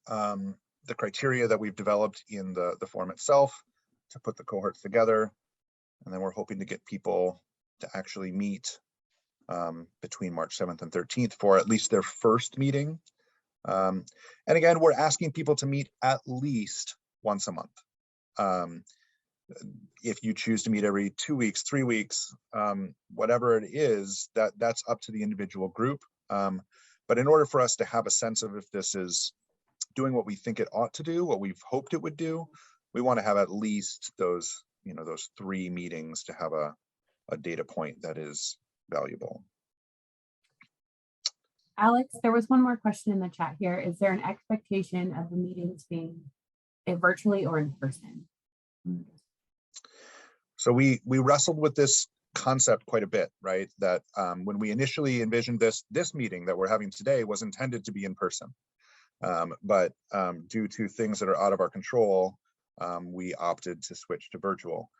the criteria that we've developed in the form itself to put the cohorts together. And then we're hoping to get people to actually meet between March 7th and 13th for at least their first meeting. And again, we're asking people to meet at least once a month. If you choose to meet every 2 weeks, 3 weeks, whatever it is, that's up to the individual group. But in order for us to have a sense of if this is doing what we think it ought to do, what we've hoped it would do, we want to have at least those 3 meetings to have a data point that is valuable. Alex, there was one more question in the chat here. Is there an expectation of the meetings being virtually or in person? So we wrestled with this concept quite a bit, right? That when we initially envisioned this meeting that we're having today was intended to be in person. But due to things that are out of our control, we opted to switch to virtual.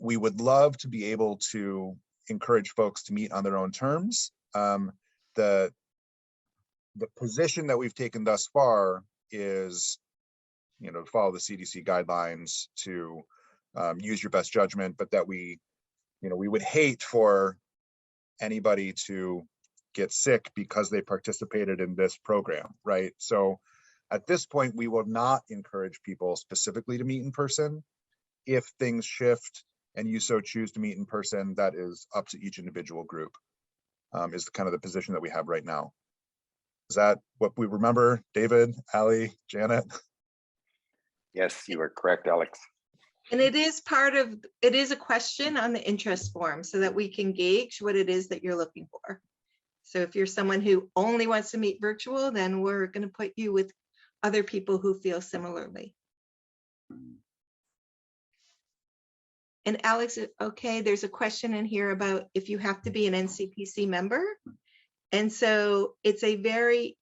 We would love to be able to encourage folks to meet on their own terms. The position that we've taken thus far is, to follow the CDC guidelines, to use your best judgment, but that we would hate for anybody to get sick because they participated in this program, right? So At this point, we will not encourage people specifically to meet in person. If things shift and you so choose to meet in person, that is up to each individual group, is kind of the position that we have right now. Is that what we remember, David, Ali, Janet? Yes, you are correct, Alex. And it is a question on the interest form so that we can gauge what it is that you're looking for. So if you're someone who only wants to meet virtual, then we're going to put you with other people who feel similarly. And Alex, okay, there's a question in here about if you have to be an NCPC member. And so it's a very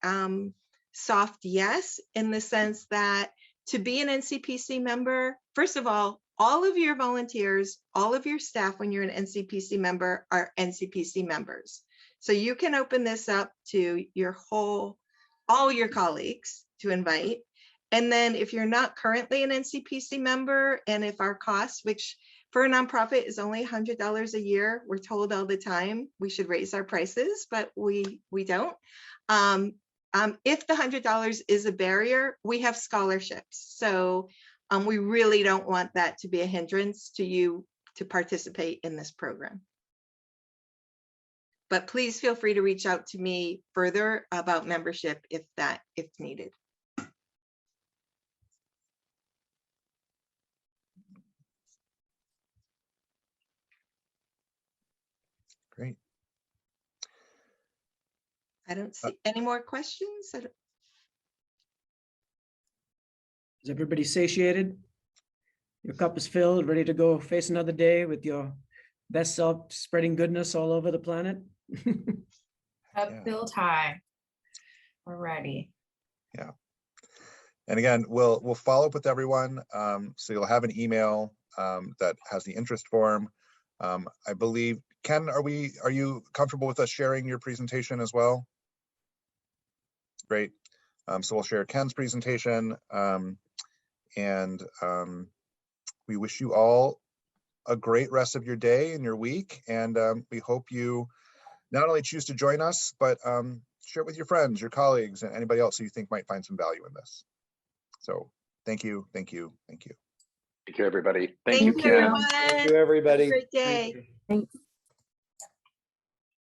soft yes, in the sense that to be an NCPC member, first of all of your volunteers, all of your staff, when you're an NCPC member, are NCPC members. So you can open this up to all your colleagues to invite. And then if you're not currently an NCPC member, and if our cost, which for a nonprofit is only $100 a year, we're told all the time we should raise our prices, but we don't. If the $100 is a barrier, we have scholarships. So we really don't want that to be a hindrance to you to participate in this program. But please feel free to reach out to me further about membership if needed. Great. I don't see any more questions. Is everybody satiated? Your cup is filled, ready to go face another day with your best self, spreading goodness all over the planet? Cup Yeah. filled high. We're ready. Yeah. And again, we'll follow up with everyone. So you'll have an email that has the interest form. I believe, Ken, are you comfortable with us sharing your presentation as well? Great. So we'll share Ken's presentation, and we wish you all a great rest of your day and your week. And we hope you not only choose to join us, but share it with your friends, your colleagues, and anybody else who you think might find some value in this. So thank you, thank you, thank you. Thank you, everybody. Thank you, you, Ken. everyone. Thank you, everybody. Have a great day. Thank you. Thanks.